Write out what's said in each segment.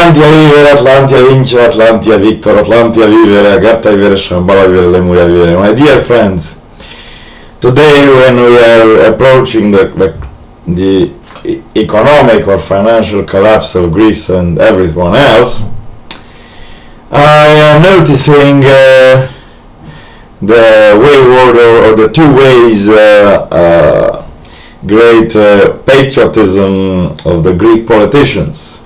Atlantia vivere, Atlantia vincere, Atlantia victor, Atlantia vivere, gatta vivere, Shambhala vivere, Lemuria vivere. My dear friends, today when we are approaching the economic or financial collapse of Greece and everyone else, I am noticing the wayward or the two ways great patriotism of the Greek politicians.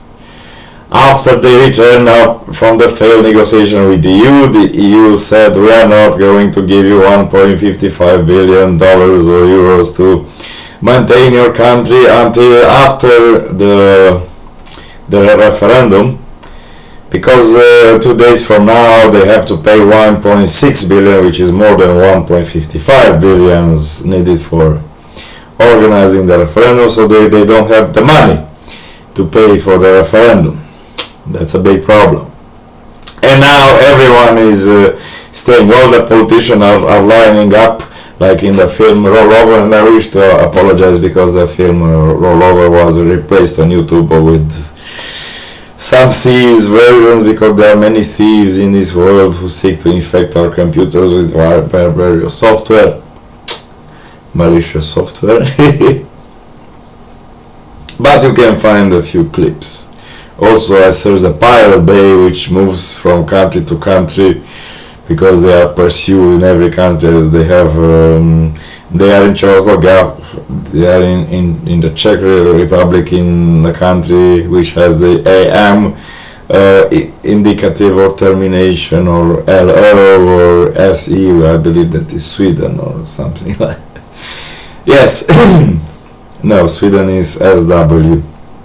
After they returned from the failed negotiation with the EU said, we are not going to give you $1.55 billion or euros to maintain your country until after the referendum, because 2 days from now they have to pay 1.6 billion, which is more than 1.55 billions needed for organizing the referendum, so they don't have the money to pay for the referendum. That's a big problem. And now everyone is staying, all the politicians are lining up like in the film Rollover, and I wish to apologize because the film Rollover was replaced on YouTube with some thieves versions, because there are many thieves in this world who seek to infect our computers with various software, malicious software. But you can find a few clips. Also, I searched the Pirate Bay, which moves from country to country because they are pursued in every country. As they have, they are in Czechoslovakia, they are in the Czech Republic, in a country which has the AM indicative or termination, or LO or SE. I believe that is Sweden or something like that. Yes. No, Sweden is SW.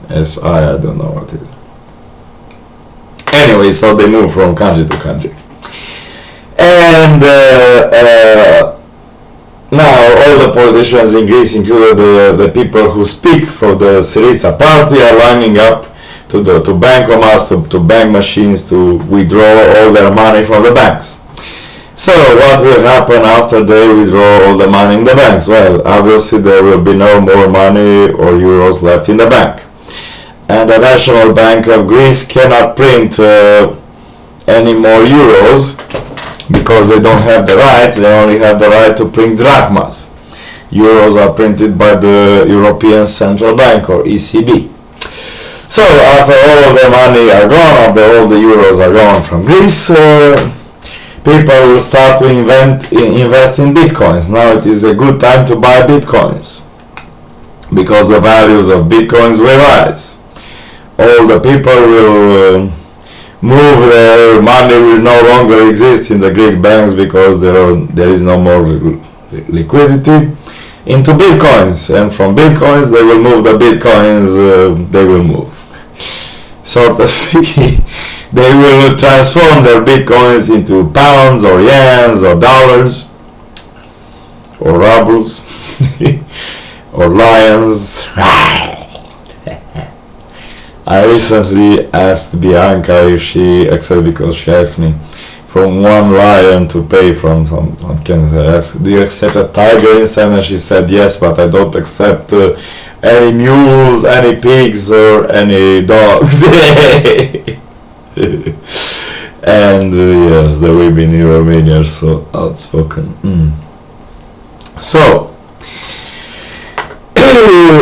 SI, I don't know what it is. Anyway, so they move from country to country. And now all the politicians in Greece, including the people who speak for the Syriza party, are lining up to bankomats, to bank machines, to withdraw all their money from the banks. So what will happen after they withdraw all the money in the banks? Well, obviously there will be no more money or euros left in the bank. And the National Bank of Greece cannot print any more euros because they don't have the right. They only have the right to print drachmas. Euros are printed by the European Central Bank, or ECB. So after all the money are gone, after all the euros are gone from Greece, people will start to invest in bitcoins. Now it is a good time to buy bitcoins because the values of bitcoins will rise. All the people will move their money, will no longer exist in the Greek banks because there is no more liquidity, into bitcoins, and from bitcoins they will move the bitcoins, they will move, sort of speaking. They will transform their bitcoins into pounds or yens or dollars or rubles or lions. I recently asked Bianca if she accepts, because she asked me from one lion to pay from some can I ask, do you accept a tiger instead? And she said yes, but I don't accept any mules, any pigs, or any dogs. And yes, the women in Romania are so outspoken. So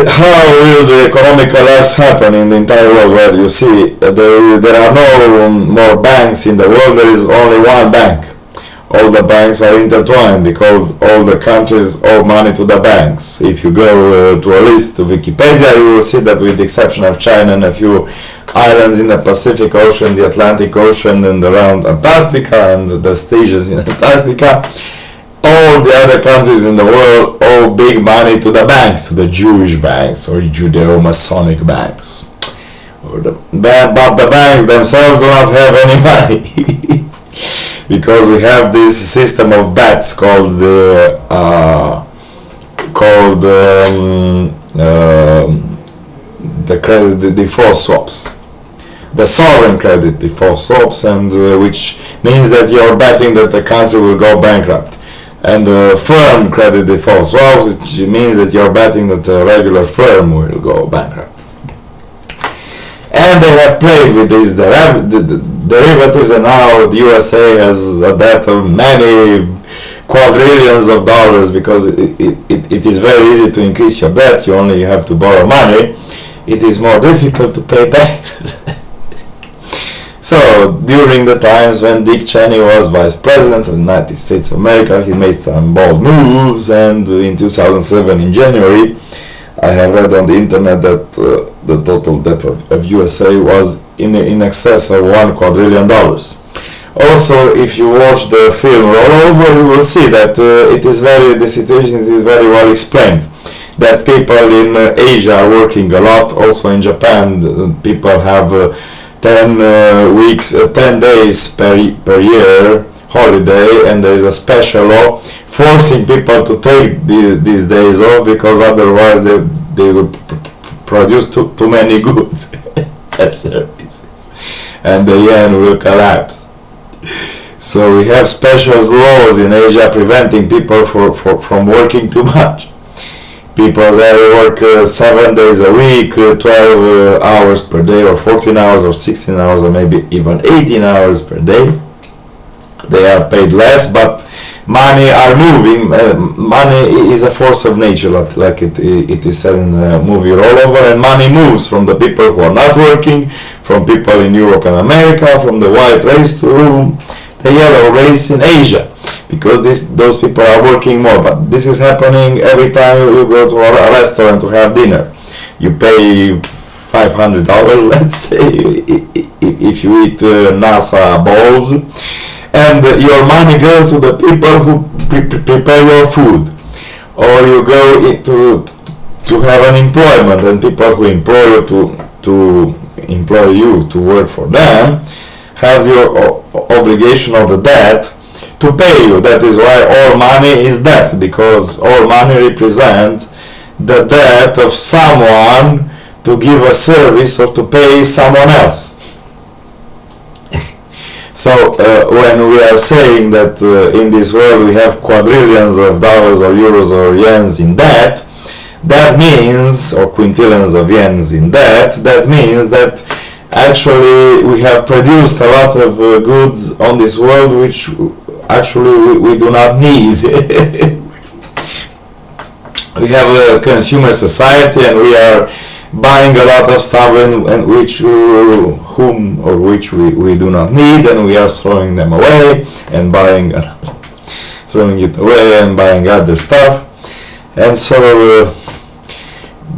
how will the economic collapse happen in the entire world? Well, you see, there are no more banks in the world. There is only one bank. All the banks are intertwined because all the countries owe money to the banks. If you go to a list of Wikipedia, you will see that, with the exception of China and a few islands in the Pacific Ocean, the Atlantic Ocean, and around Antarctica and the stations in Antarctica, all the other countries in the world owe big money to the banks, to the Jewish banks or Judeo-Masonic banks. But the banks themselves do not have any money because we have this system of bets called the credit default swaps, the sovereign credit default swaps, and which means that you're betting that the country will go bankrupt. And firm credit default swaps, which means that you're betting that a regular firm will go bankrupt. And they have played with these derivatives, and now the USA has a debt of many quadrillions of dollars, because it is very easy to increase your debt. You only have to borrow money. It is more difficult to pay back. So during the times when Dick Cheney was vice president of the United States of America, he made some bold moves, and in 2007 in January, I have read on the internet that the total debt of USA was in excess of $1 quadrillion. Also, if you watch the film Rollover, you will see that the situation is very well explained. That people in Asia are working a lot. Also in Japan, people have 10 days per year holiday, and there is a special law forcing people to take these days off, because otherwise they will produce too many goods and services, and the yen will collapse. So we have special laws in Asia preventing people from working too much. People there work 7 days a week, 12 hours per day, or 14 hours, or 16 hours, or maybe even 18 hours per day. They are paid less, but money are moving. Money is a force of nature, like it is said in the movie Rollover, and money moves from the people who are not working, from people in Europe and America, from the white race to the yellow race in Asia, because those people are working more. But this is happening every time you go to a restaurant to have dinner. You pay $500, let's say, if you eat NASA balls, and your money goes to the people who prepare your food. Or you go to have an employment, and people who employ you to employ you to work for them have the obligation of the debt to pay you. That is why all money is debt, because all money represents the debt of someone to give a service or to pay someone else. So when we are saying that in this world we have quadrillions of dollars or euros or yens in debt, that means, or quintillions of yens in debt, that means that actually we have produced a lot of goods on this world which actually we do not need. We have a consumer society, and we are buying a lot of stuff and which we do not need, and we are throwing them away and throwing it away and buying other stuff. And so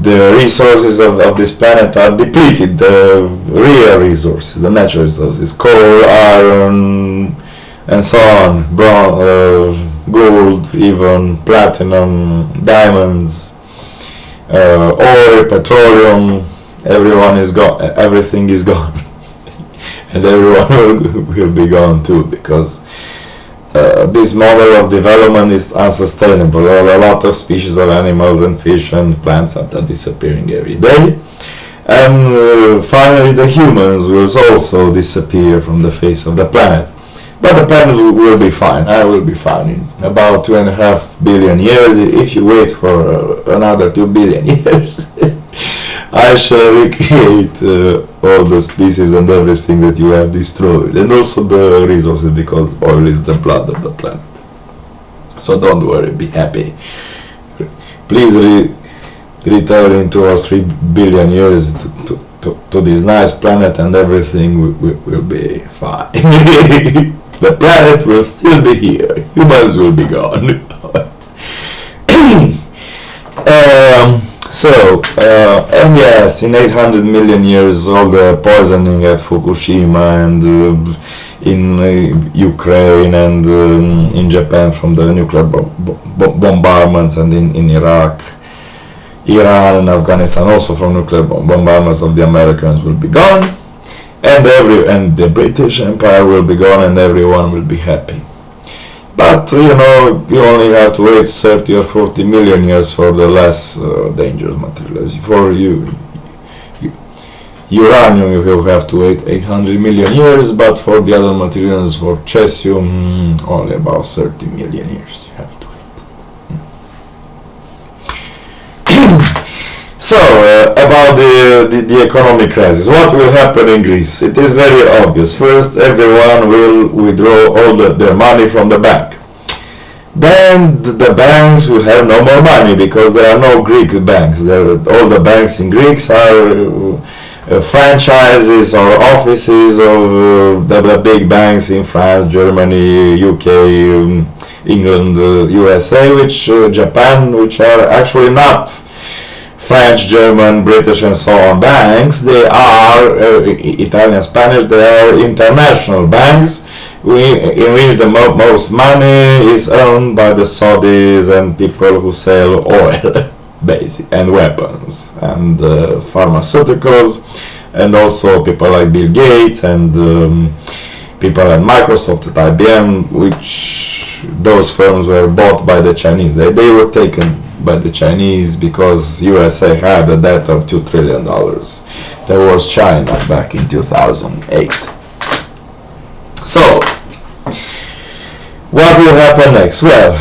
the resources of this planet are depleted. The real resources, the natural resources, coal, iron, and so on, gold, even platinum, diamonds, oil, petroleum, everything is gone. And everyone will be gone too, because this model of development is unsustainable. A lot of species of animals and fish and plants are disappearing every day. And finally the humans will also disappear from the face of the planet. But the planet will be fine. I will be fine in about 2.5 billion years. If you wait for another 2 billion years, I shall recreate all the species and everything that you have destroyed, and also the resources, because oil is the blood of the planet. So don't worry, be happy. Please return in 2 or 3 billion years to this nice planet, and everything will be fine. The planet will still be here. Humans will be gone. And yes, in 800 million years, all the poisoning at Fukushima and in Ukraine and in Japan from the nuclear bombardments, and in Iraq, Iran and Afghanistan also from nuclear bombardments of the Americans will be gone, and the British Empire will be gone, and everyone will be happy. But you only have to wait 30 or 40 million years for the less dangerous materials. For uranium you will have to wait 800 million years, but for the other materials, for cesium, only about 30 million years you have to wait. So, about the economic crisis, what will happen in Greece? It is very obvious. First, everyone will withdraw all their money from the bank. Then the banks will have no more money because there are no Greek banks. All the banks in Greece are franchises or offices of the big banks in France, Germany, UK, England, USA, Japan, which are actually not French, German, British, and so on banks. They are Italian, Spanish. They are international banks in which the most money is earned by the Saudis and people who sell oil, basic, and weapons and pharmaceuticals, and also people like Bill Gates and people at Microsoft, at IBM, which those firms were bought by the Chinese. They were taken by the Chinese because USA had a debt of $2 trillion. There was China back in 2008. So, what will happen next? Well,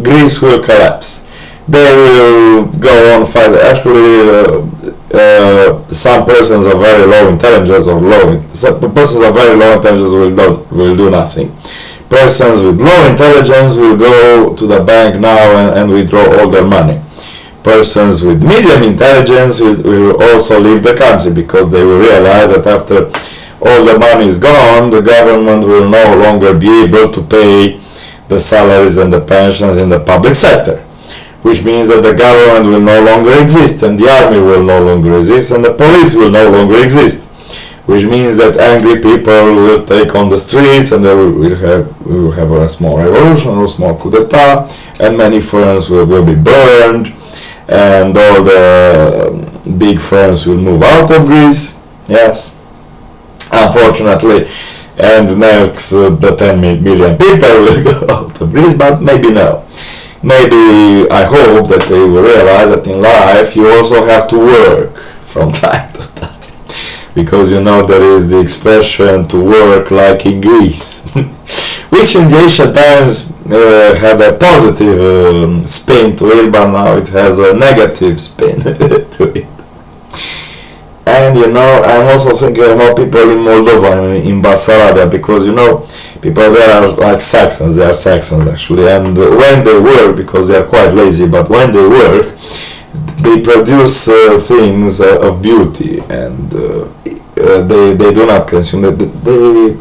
Greece will collapse. They will go on fighting. Actually, some persons of very low intelligence persons of very low intelligence will do nothing. Persons with low intelligence will go to the bank now and withdraw all their money. Persons with medium intelligence will also leave the country because they will realize that after all the money is gone, the government will no longer be able to pay the salaries and the pensions in the public sector, which means that the government will no longer exist, and the army will no longer exist, and the police will no longer exist, which means that angry people will take on the streets, and we will have a small revolution or a small coup d'etat, and many firms will be burned, and all the big firms will move out of Greece. Yes, unfortunately, and next the 10 million people will go out of Greece, but maybe no. Maybe I hope that they will realize that in life you also have to work from time to time, because there is the expression to work like in Greece, which in the ancient times had a positive spin to it, but now it has a negative spin to it. And I'm also thinking about people in Moldova, in Basarabia, because people there are like Saxons. They are Saxons actually, and when they work, because they are quite lazy, but when they work, they produce things of beauty, and they do not consume. They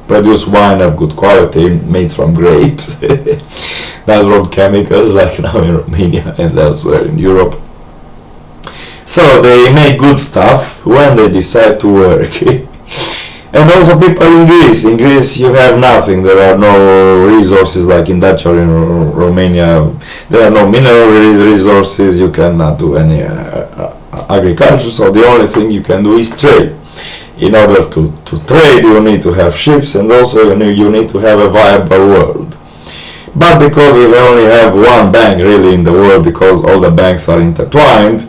produce wine of good quality made from grapes, not from chemicals like now in Romania and elsewhere in Europe. So they make good stuff when they decide to work. And also people in Greece. In Greece you have nothing. There are no resources like in Dutch or in Romania. There are no mineral resources. You cannot do any agriculture. So the only thing you can do is trade. In order to trade you need to have ships, and also you need to have a viable world. But because we only have one bank really in the world, because all the banks are intertwined,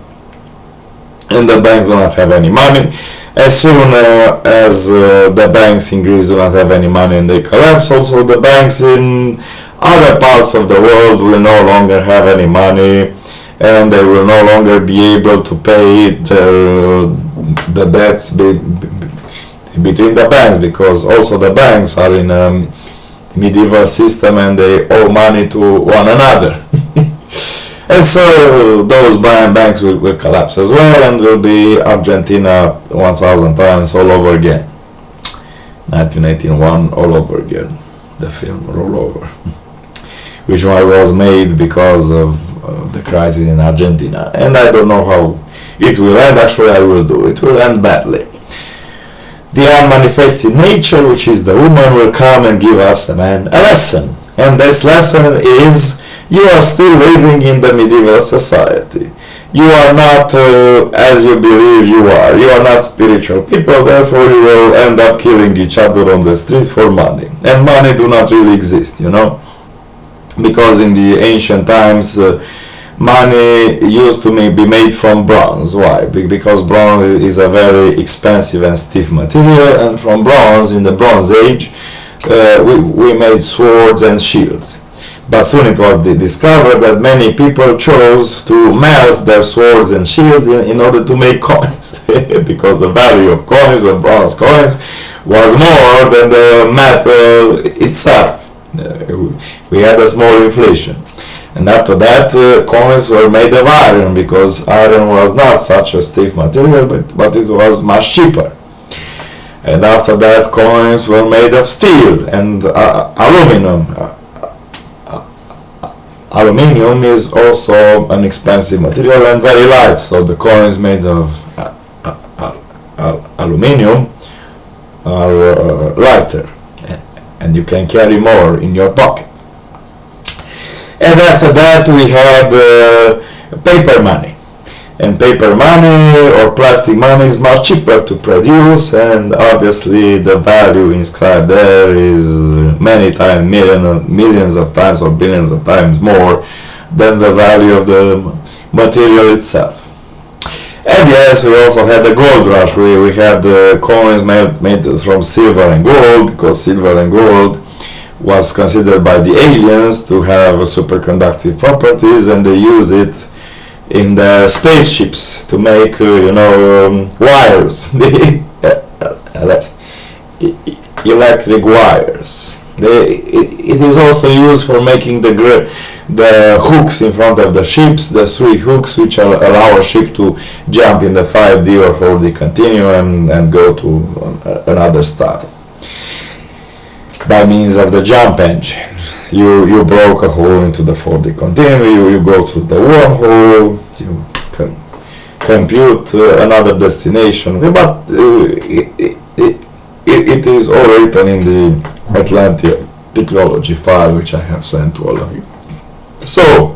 and the banks do not have any money. As soon as the banks in Greece do not have any money and they collapse, also the banks in other parts of the world will no longer have any money, and they will no longer be able to pay the debts between the banks, because also the banks are in a medieval system and they owe money to one another. And so those banks will collapse as well, and will be Argentina 1,000 times all over again. 1981 all over again, the film Roll Over, which was made because of the crisis in Argentina. And I don't know how it will end. Actually, I will do. It will end badly. The unmanifested nature, which is the woman, will come and give us, the man, a lesson. And this lesson is: you are still living in the medieval society. You are not as you believe you are. You are not spiritual people, therefore you will end up killing each other on the street for money. And money do not really exist, because in the ancient times money used to be made from bronze. Why? Because bronze is a very expensive and stiff material, and from bronze, in the Bronze Age, we made swords and shields. But soon it was discovered that many people chose to melt their swords and shields in order to make coins, because the value of coins, of bronze coins, was more than the metal itself. We had a small inflation. And after that, coins were made of iron, because iron was not such a stiff material, but it was much cheaper. And after that, coins were made of steel and aluminum. Aluminium is also an expensive material and very light, so the coins made of aluminium are lighter, and you can carry more in your pocket. And after that we had paper money. And paper money or plastic money is much cheaper to produce, and obviously the value inscribed there is many times, millions of times or billions of times more than the value of the material itself. And yes, we also had the gold rush. We had coins made from silver and gold, because silver and gold was considered by the aliens to have superconductive properties, and they use it in their spaceships to make wires, electric wires. It is also used for making the hooks in front of the ships, the 3 hooks which allow a ship to jump in the 5D or 4D continuum and go to another star by means of the jump engine. You broke a hole into the 4D continuum, you go through the wormhole, you can compute another destination, but it is all written in the Atlantic technology file which I have sent to all of you. So,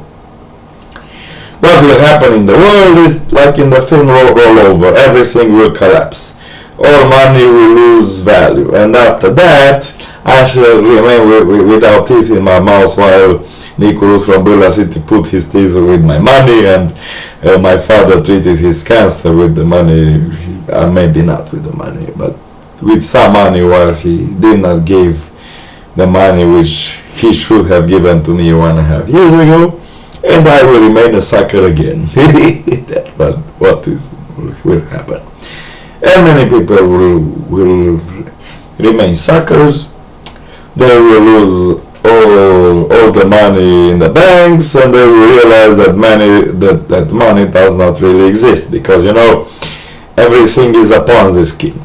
what will happen in the world is like in the film roll over, everything will collapse. All money will lose value, and after that I shall remain without teeth in my mouth while Nicholas from Bula City put his teeth with my money, and my father treated his cancer with the money, maybe not with the money, but with some money, while he did not give the money which he should have given to me 1.5 years ago, and I will remain a sucker again. But what will happen? And many people will remain suckers. They will lose all the money in the banks, and they will realize that money does not really exist, because everything is a Ponzi scheme.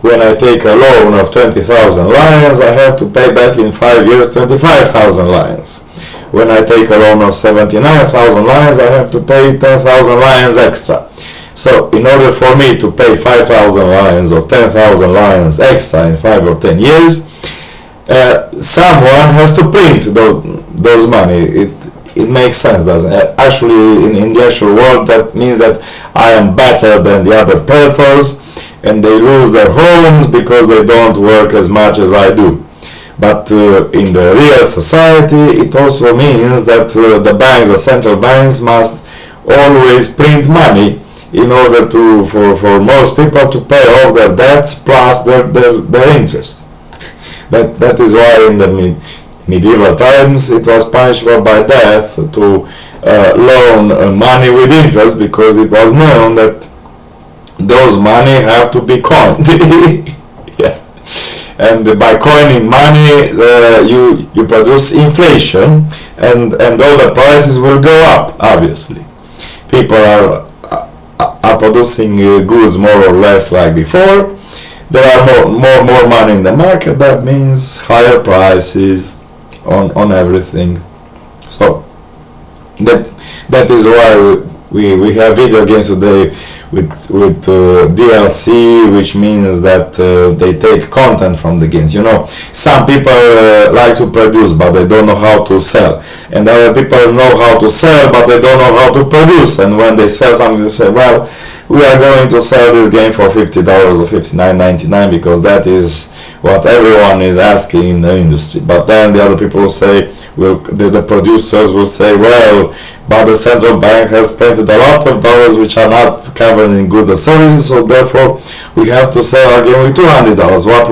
When I take a loan of 20,000 lions, I have to pay back in 5 years 25,000 lions. When I take a loan of 79,000 lions, I have to pay 10,000 lions extra. So in order for me to pay 5,000 lions or 10,000 lions extra in 5 or 10 years, someone has to print those money. It makes sense, doesn't it? Actually, in the actual world, that means that I am better than the other predators, and they lose their homes because they don't work as much as I do. But in the real society, it also means that the banks, the central banks, must always print money in order for most people to pay off their debts plus their interest. That is why in the medieval times it was punishable by death to loan money with interest, because it was known that those money have to be coined. Yeah. And by coining money, you produce inflation, and all the prices will go up. Obviously, people are producing goods more or less like before. There are more money in the market. That means higher prices on everything. So that is why we have video games today with DLC, which means that they take content from the games. Some people like to produce, but they don't know how to sell, and other people know how to sell, but they don't know how to produce. And when they sell something, they say, well, we are going to sell this game for $50 or $59.99 because that is what everyone is asking in the industry. But then the other people will say, the producers will say, well, but the central bank has printed a lot of dollars which are not covered in goods and services, so therefore we have to sell our game with $200. What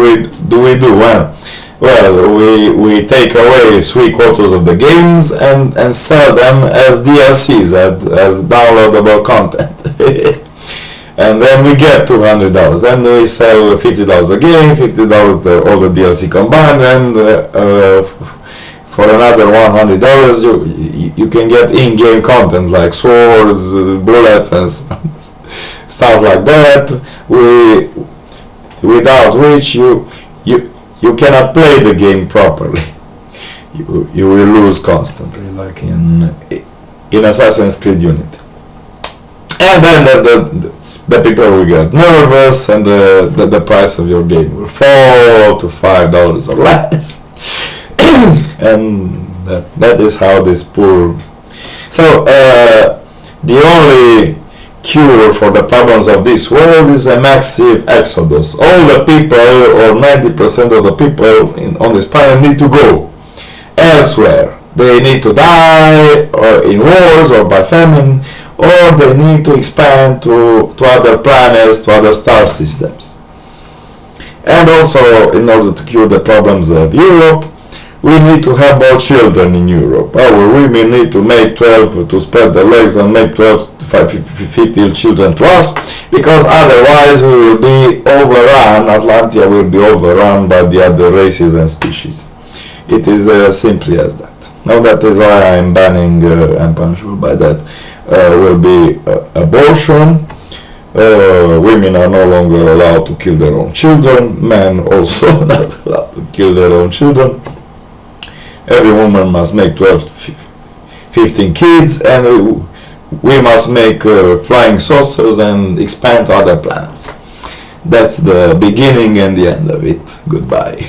do we do? Well, Well, we take away 3/4 of the games and sell them as DLCs, as downloadable content. And then we get $200, and we sell $50 a game, $50 all the DLC combined, and for another $100 you can get in-game content like swords, bullets, and stuff like that. Without which you cannot play the game properly. You will lose constantly, like in Assassin's Creed Unity. And then the people will get nervous, and the price of your game will fall to $5 or less. And that is how this poor. So the only cure for the problems of this world is a massive exodus. All the people, or 90% of the people on this planet, need to go elsewhere. They need to die, or in wars, or by famine, or they need to expand to other planets, to other star systems. And also, in order to cure the problems of Europe, we need to have more children in Europe. Our women need to make 12, to spread their legs and make 12 to 15 children to us, because otherwise we will be overrun, Atlantia will be overrun by the other races and species. It is as simply as that. Now that is why I am banning, and punishable by that, will be abortion. Women are no longer allowed to kill their own children. Men also not allowed to kill their own children. Every woman must make 12 to 15 kids, and we must make flying saucers and expand to other planets. That's the beginning and the end of it. Goodbye.